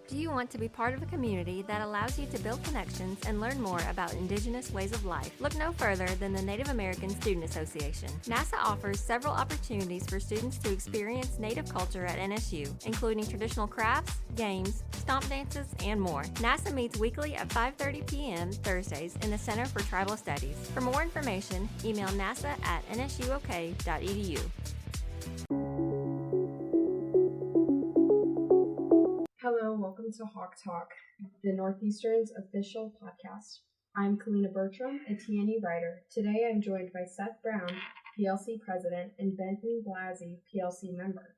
Do you want to be part of a community that allows you to build connections and learn more about Indigenous ways of life? Look no further than the Native American Student Association. NASA offers several opportunities for students to experience Native culture at NSU, including traditional crafts, games, stomp dances, and more. NASA meets weekly at 5:30 p.m. Thursdays in the Center for Tribal Studies. For more information, email nasa@nsuok.edu. Hello, welcome to Hawk Talk, the Northeastern's official podcast. I'm Kaleena Burtrum, a TNE writer. Today I'm joined by Seth Brown, PLC President, and Benton Blasi, PLC Member.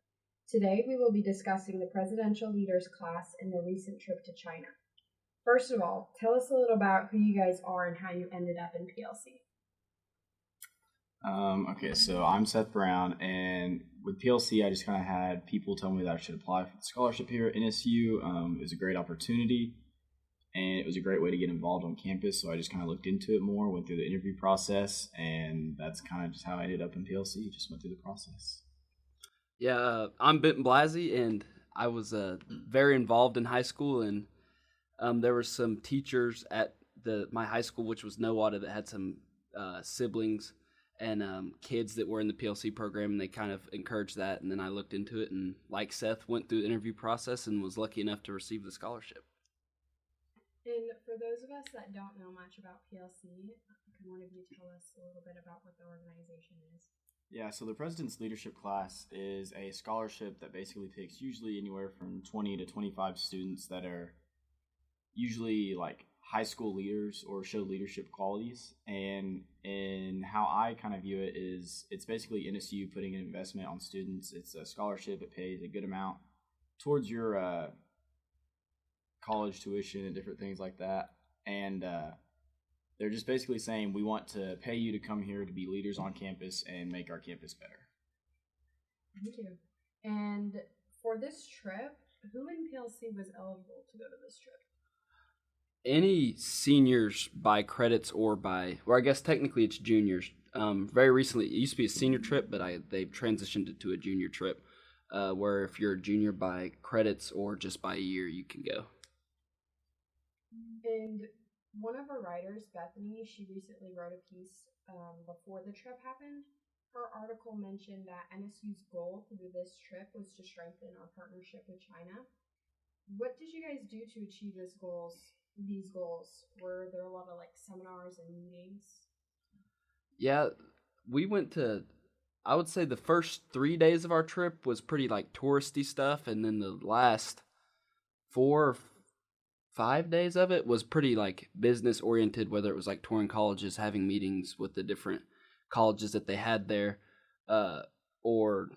Today we will be discussing the Presidential Leaders class and their recent trip to China. First of all, tell us a little about who you guys are and how you ended up in PLC. Okay, so I'm Seth Brown, and with PLC, I just kind of had people tell me that I should apply for the scholarship here at NSU. It was a great opportunity, and it was a great way to get involved on campus, so I just kind of looked into it more, went through the interview process, and that's kind of just how I ended up in PLC, just went through the process. Yeah, I'm Benton Blasi, and I was very involved in high school, and there were some teachers at my high school, which was Nowata, that had some siblings and kids that were in the PLC program, and they kind of encouraged that. And then I looked into it, and like Seth, went through the interview process and was lucky enough to receive the scholarship. And for those of us that don't know much about PLC, can one of you tell us a little bit about what the organization is? Yeah, so the President's Leadership class is a scholarship that basically picks usually anywhere from 20 to 25 students that are usually like high school leaders or show leadership qualities. And in how I kind of view it is it's basically NSU putting an investment on students. It's a scholarship. It pays a good amount towards your college tuition and different things like that. And they're just basically saying we want to pay you to come here to be leaders on campus and make our campus better. Thank you. And for this trip, who in PLC was eligible to go to this trip? Any seniors by credits or I guess technically it's juniors. Very recently, it used to be a senior trip, but they've transitioned it to a junior trip, where if you're a junior by credits or just by a year, you can go. And one of our writers, Bethany, she recently wrote a piece before the trip happened. Her article mentioned that NSU's goal through this trip was to strengthen our partnership with China. What did you guys do to achieve these goals? Were there a lot of seminars and meetings? Yeah, we went to, I would say the first 3 days of our trip was pretty touristy stuff, and then the last 4 or 5 days of it was pretty business oriented, whether it was touring colleges, having meetings with the different colleges that they had there, or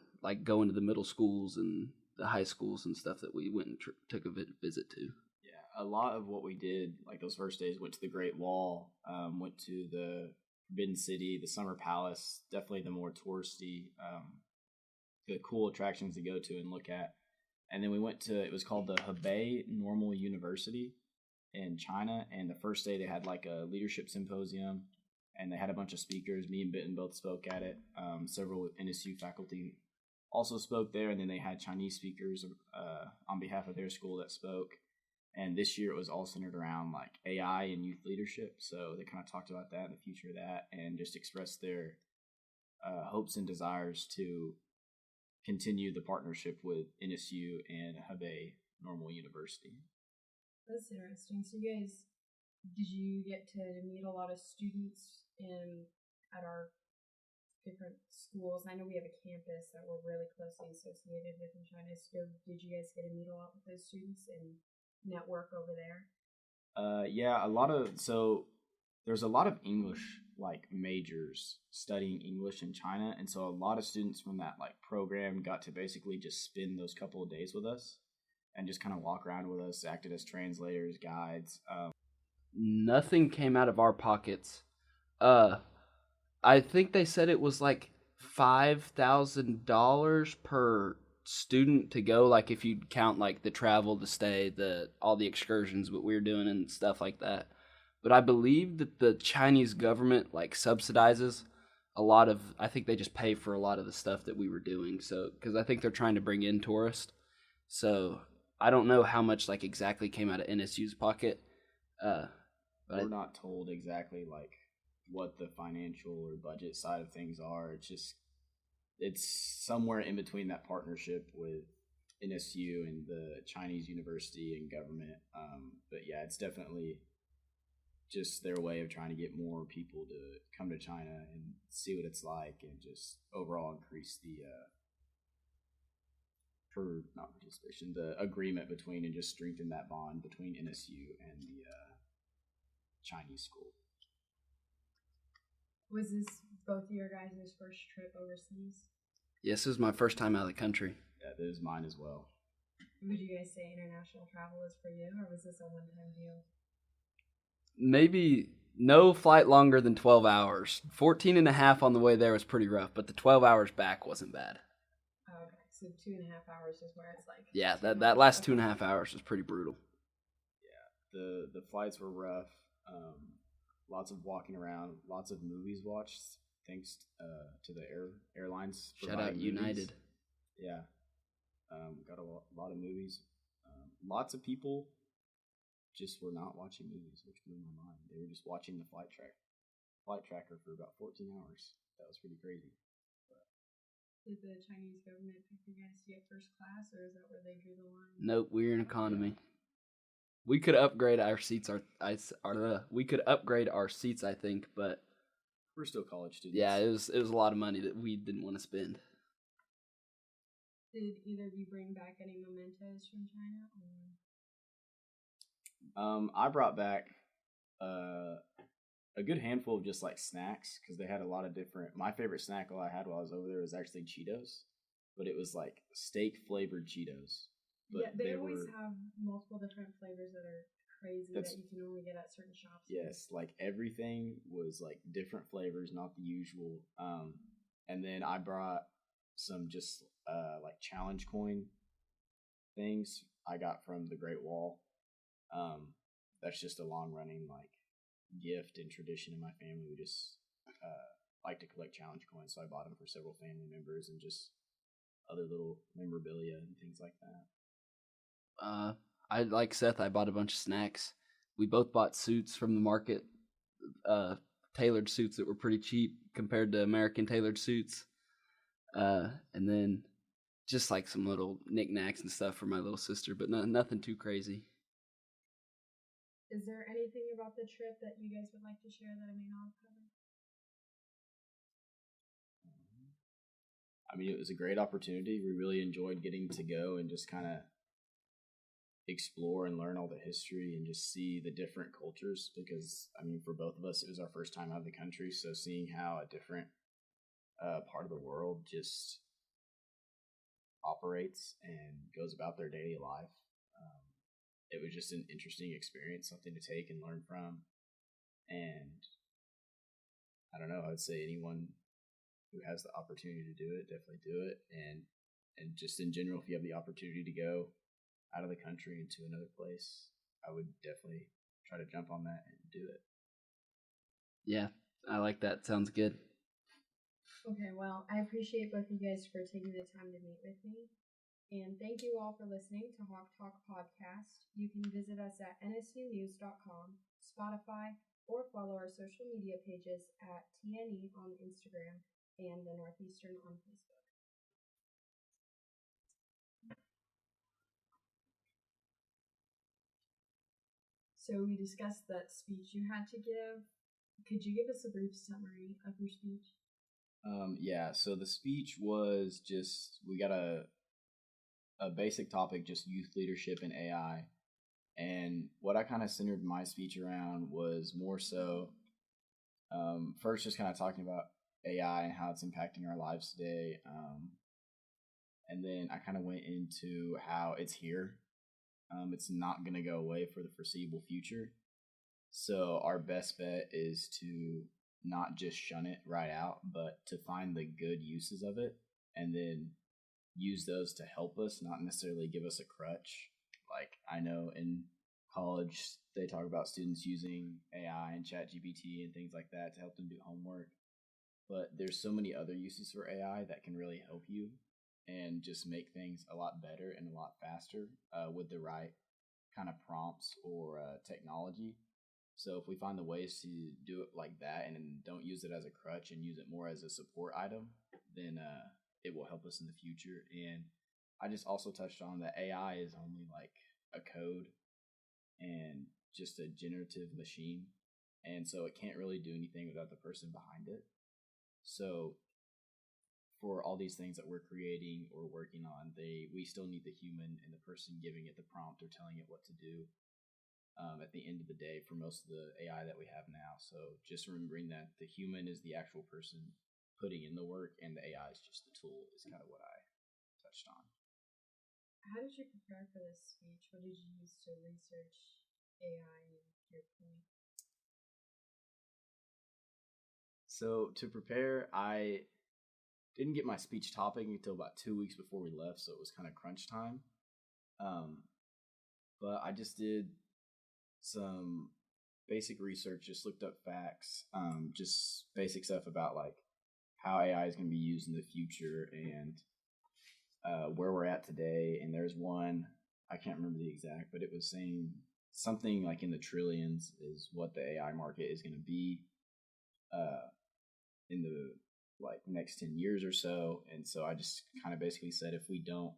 going to the middle schools and the high schools and stuff that we went and took a visit to. A lot of what we did, those first days, went to the Great Wall, went to the Forbidden City, the Summer Palace, definitely the more touristy, the cool attractions to go to and look at. And then we went to, it was called the Hebei Normal University in China, and the first day they had a leadership symposium, and they had a bunch of speakers. Me and Benton both spoke at it. Several NSU faculty also spoke there, and then they had Chinese speakers on behalf of their school that spoke. And this year it was all centered around AI and youth leadership. So they kind of talked about that and the future of that, and just expressed their hopes and desires to continue the partnership with NSU and Hebei Normal University. That's interesting. So did you get to meet a lot of students at our different schools? I know we have a campus that we're really closely associated with in China. So did you guys get to meet a lot with those students and network over there? Yeah, there's a lot of English majors studying English in China, and so a lot of students from that program got to basically just spend those couple of days with us and just kind of walk around with us, acted as translators, guides. Nothing came out of our pockets. I think they said it was $5,000 per student to go, if you count the travel, the stay, all the excursions what we were doing and stuff like that. But I believe that the Chinese government subsidizes a lot of, I think they just pay for a lot of the stuff that we were doing. So because I think they're trying to bring in tourists, so I don't know how much like exactly came out of NSU's pocket. But We're not told exactly like what the financial or budget side of things are. It's somewhere in between that partnership with NSU and the Chinese university and government. But yeah, it's definitely just their way of trying to get more people to come to China and see what it's like, and just overall increase the the agreement between, and just strengthen that bond between NSU and the Chinese school. Was this both of your guys' first trip overseas? Yes, this was my first time out of the country. Yeah, this is mine as well. Would you guys say international travel is for you, or was this a one-time deal? Maybe no flight longer than 12 hours. 14 and a half on the way there was pretty rough, but the 12 hours back wasn't bad. Oh, okay, so 2.5 hours is where it's like... Yeah, that last 2.5 hours was pretty brutal. Yeah, the flights were rough. Lots of walking around, lots of movies watched, thanks to the airlines. Shout out United. Yeah. Got a lot of movies. Lots of people just were not watching movies, which blew my mind. They were just watching the flight tracker for about 14 hours. That was pretty crazy. Did the Chinese government pick you guys to get first class, or is that where they drew the line? Nope, we're in economy. Yeah. We could upgrade our seats. We could upgrade our seats, I think, but we're still college students. Yeah, it was a lot of money that we didn't want to spend. Did either of you bring back any mementos from China? I brought back a good handful of just like snacks, because they had a lot of different. My favorite snack I had while I was over there was actually Cheetos, but it was like steak flavored Cheetos. But yeah, they always have multiple different flavors that are crazy that you can only get at certain shops. Yes, like everything was like different flavors, not the usual. And then I brought some just like challenge coin things I got from the Great Wall. That's just a long running like gift and tradition in my family. We just like to collect challenge coins, so I bought them for several family members and just other little memorabilia and things like that. I like Seth. I bought a bunch of snacks. We both bought suits from the market, tailored suits that were pretty cheap compared to American tailored suits. And then just like some little knickknacks and stuff for my little sister, but nothing too crazy. Is there anything about the trip that you guys would like to share that I may not have covered? I mean, it was a great opportunity. We really enjoyed getting to go and just kind of explore and learn all the history and just see the different cultures, because I mean, for both of us, it was our first time out of the country, so seeing how a different part of the world just operates and goes about their daily life, it was just an interesting experience, something to take and learn from. And I don't know, I would say anyone who has the opportunity to do it, definitely do it. And just in general, if you have the opportunity to go out of the country into another place, I would definitely try to jump on that and do it. Yeah, I like that. Sounds good. Okay, well, I appreciate both of you guys for taking the time to meet with me. And thank you all for listening to Hawk Talk Podcast. You can visit us at nsunews.com, Spotify, or follow our social media pages at TNE on Instagram and the Northeastern on Facebook. So we discussed that speech you had to give. Could you give us a brief summary of your speech? Yeah, so the speech was just, we got a basic topic, just youth leadership and AI. And what I kind of centered my speech around was more so, first just kind of talking about AI and how it's impacting our lives today. And then I kind of went into how it's here. It's not going to go away for the foreseeable future. So our best bet is to not just shun it right out, but to find the good uses of it and then use those to help us, not necessarily give us a crutch. Like, I know in college they talk about students using AI and ChatGPT and things like that to help them do homework, but there's so many other uses for AI that can really help you. and just make things a lot better and a lot faster with the right kind of prompts or technology. So if we find the ways to do it like that and don't use it as a crutch and use it more as a support item, then it will help us in the future. And I just also touched on that AI is only like a code and just a generative machine. And so it can't really do anything without the person behind it. So for all these things that we're creating or working on, we still need the human and the person giving it the prompt or telling it what to do at the end of the day for most of the AI that we have now. So just remembering that the human is the actual person putting in the work and the AI is just the tool is kind of what I touched on. How did you prepare for this speech? What did you use to research AI and your point? So to prepare, I didn't get my speech topic until about 2 weeks before we left, so it was kind of crunch time. But I just did some basic research, just looked up facts, just basic stuff about like how AI is going to be used in the future and where we're at today. And there's one, I can't remember the exact, but it was saying something like in the trillions is what the AI market is going to be in the like next 10 years or so. And so I just kind of basically said, if we don't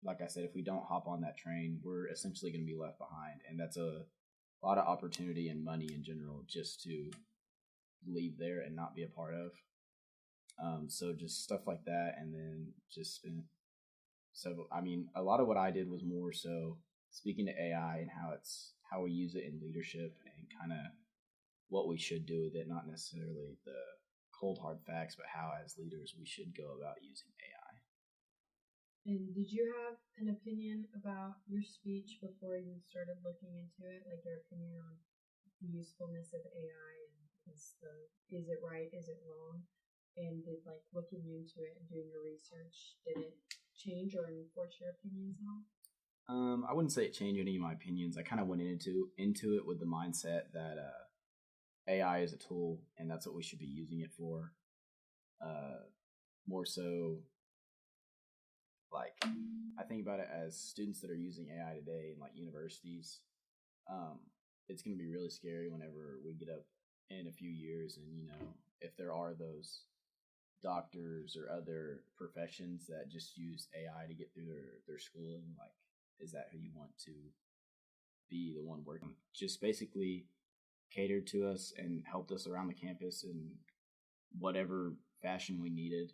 hop on that train, we're essentially going to be left behind. And that's a lot of opportunity and money in general just to leave there and not be a part of. So just stuff like that. And then just a lot of what I did was more so speaking to AI and how we use it in leadership and kind of what we should do with it, not necessarily the cold hard facts, but how as leaders we should go about using AI. And did you have an opinion about your speech before you started looking into it? Like your opinion on the usefulness of AI and is it right, is it wrong? And did like looking into it and doing your research, did it change or enforce your opinions at all? I wouldn't say it changed any of my opinions. I kind of went into it with the mindset that AI is a tool and that's what we should be using it for. More so, like, I think about it as students that are using AI today in like universities. It's going to be really scary whenever we get up in a few years and, if there are those doctors or other professions that just use AI to get through their schooling, like, is that who you want to be the one working? Just basically catered to us and helped us around the campus in whatever fashion we needed.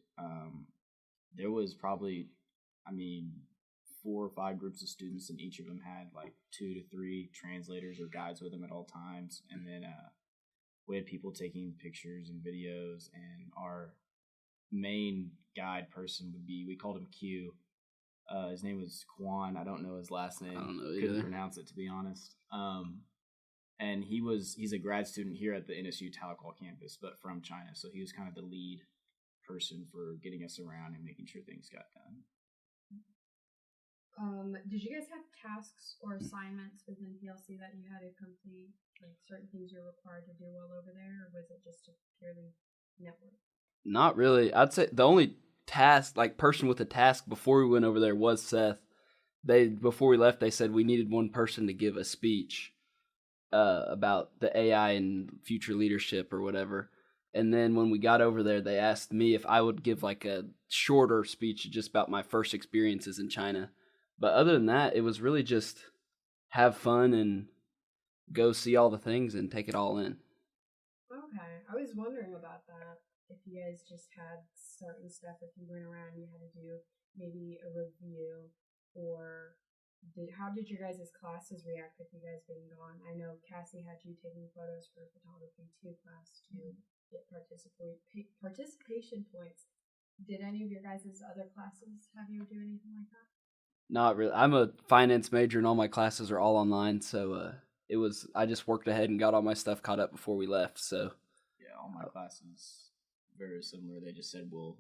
There was probably, 4 or 5 groups of students, and each of them had like 2 to 3 translators or guides with them at all times. And then we had people taking pictures and videos, and our main guide person we called him Q. His name was Quan. I don't know his last name. I don't know Couldn't either. pronounce it, to be honest. And he's a grad student here at the NSU Tahlequah campus, but from China. So he was kind of the lead person for getting us around and making sure things got done. Did you guys have tasks or assignments within PLC that you had to complete, like certain things you're required to do while over there, or was it just a purely network? Not really. I'd say the only person with a task before we went over there was Seth. Before we left, they said we needed one person to give a speech about the AI and future leadership or whatever. And then when we got over there, they asked me if I would give like a shorter speech just about my first experiences in China. But other than that, it was really just have fun and go see all the things and take it all in. Okay. I was wondering about that. If you guys just had certain stuff, if you went around, you had to do maybe a review, or how did your guys' classes react with you guys being gone? I know Cassie had you taking photos for photography 2 class to get participation points. Did any of your guys' other classes have you do anything like that? Not really. I'm a finance major and all my classes are all online, so I just worked ahead and got all my stuff caught up before we left. So yeah, all my classes very similar. They just said we'll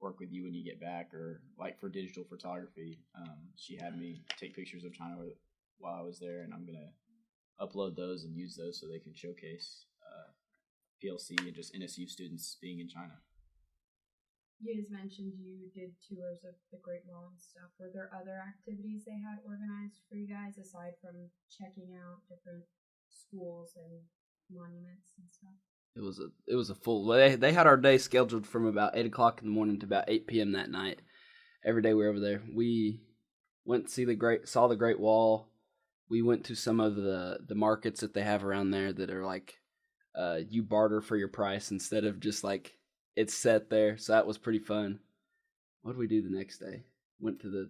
work with you when you get back, or like for digital photography, she had me take pictures of China while I was there, and I'm gonna upload those and use those so they can showcase PLC and just NSU students being in China. You guys mentioned you did tours of the Great Wall and stuff. Were there other activities they had organized for you guys aside from checking out different schools and monuments and stuff? It was a full. They had our day scheduled from about 8:00 in the morning to about 8 p.m. that night. Every day we were over there. We went to saw the Great Wall. We went to some of the markets that they have around there that are like, you barter for your price instead of just like it's set there. So that was pretty fun. What did we do the next day? Went to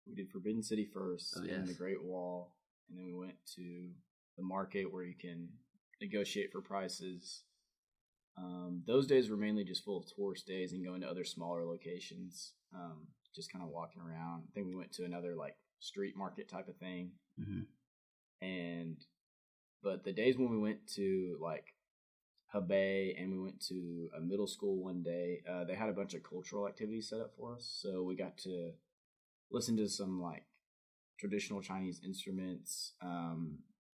we did Forbidden City first, Oh, and yes. the Great Wall, and then we went to the market where you can negotiate for prices. Those days were mainly just full of tourist days and going to other smaller locations, just kind of walking around. I think we went to another like street market type of thing. Mm-hmm. But the days when we went to like Hebei and we went to a middle school one day, they had a bunch of cultural activities set up for us. So we got to listen to some like traditional Chinese instruments,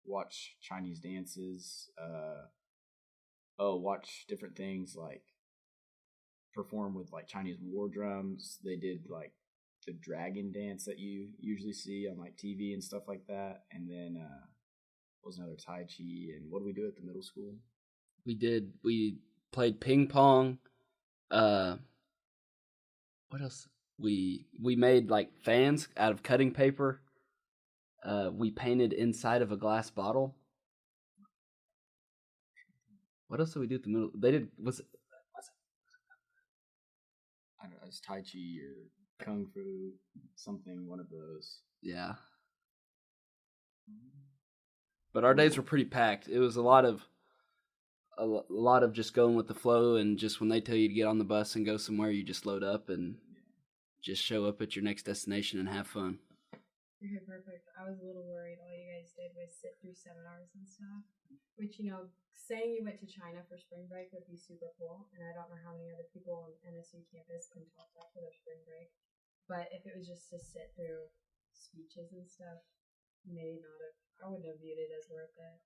watch Chinese dances, watch different things like perform with like Chinese war drums. They did like the dragon dance that you usually see on like TV and stuff like that. And then was another Tai Chi. And what did we do at the middle school? We played ping pong. What else? We made like fans out of cutting paper. We painted inside of a glass bottle. What else did we do at the middle? They did I don't know, it's Tai Chi or Kung Fu, something, one of those. Yeah. But our days were pretty packed. It was a lot of just going with the flow, and just when they tell you to get on the bus and go somewhere, you just load up and just show up at your next destination and have fun. Okay, perfect. I was a little worried all you guys did was sit through seminars and stuff, which, you know, saying you went to China for spring break would be super cool, and I don't know how many other people on NSU campus can talk that for their spring break, but if it was just to sit through speeches and stuff, maybe not have, I wouldn't have viewed it as worth it.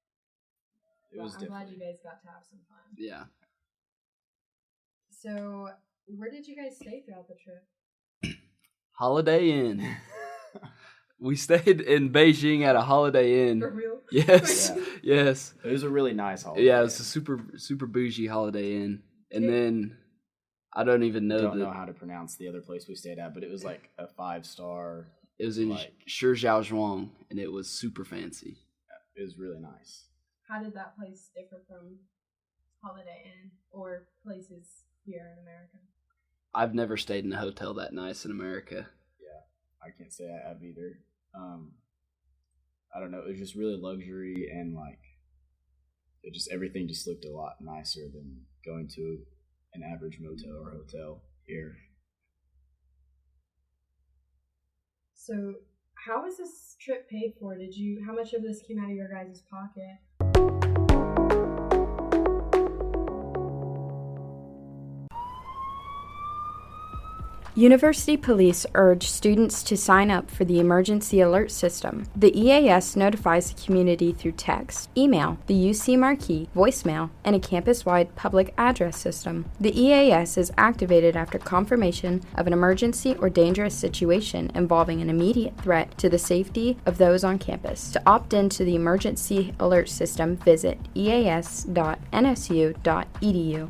It was I'm glad definitely. you guys got to have some fun. Yeah. So, where did you guys stay throughout the trip? Holiday Inn. We stayed in Beijing at a Holiday Inn. For real? Yes. Yeah. Yes. It was a really nice holiday. Yeah, it was a super bougie Holiday Inn. And then I don't even know. Don't know how to pronounce the other place we stayed at, but it was like a 5-star. It was in like, Shijiazhuang, and it was super fancy. It was really nice. How did that place differ from Holiday Inn or places here in America? I've never stayed in a hotel that nice in America. I can't say I have either. I don't know. It was just really luxury, and like everything just looked a lot nicer than going to an average motel or hotel here. So, how was this trip paid for? How much of this came out of your guys' pocket? University police urge students to sign up for the Emergency Alert System. The EAS notifies the community through text, email, the UC Marquee, voicemail, and a campus-wide public address system. The EAS is activated after confirmation of an emergency or dangerous situation involving an immediate threat to the safety of those on campus. To opt into the Emergency Alert System, visit eas.nsu.edu.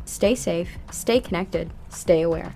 Stay safe, stay connected, stay aware.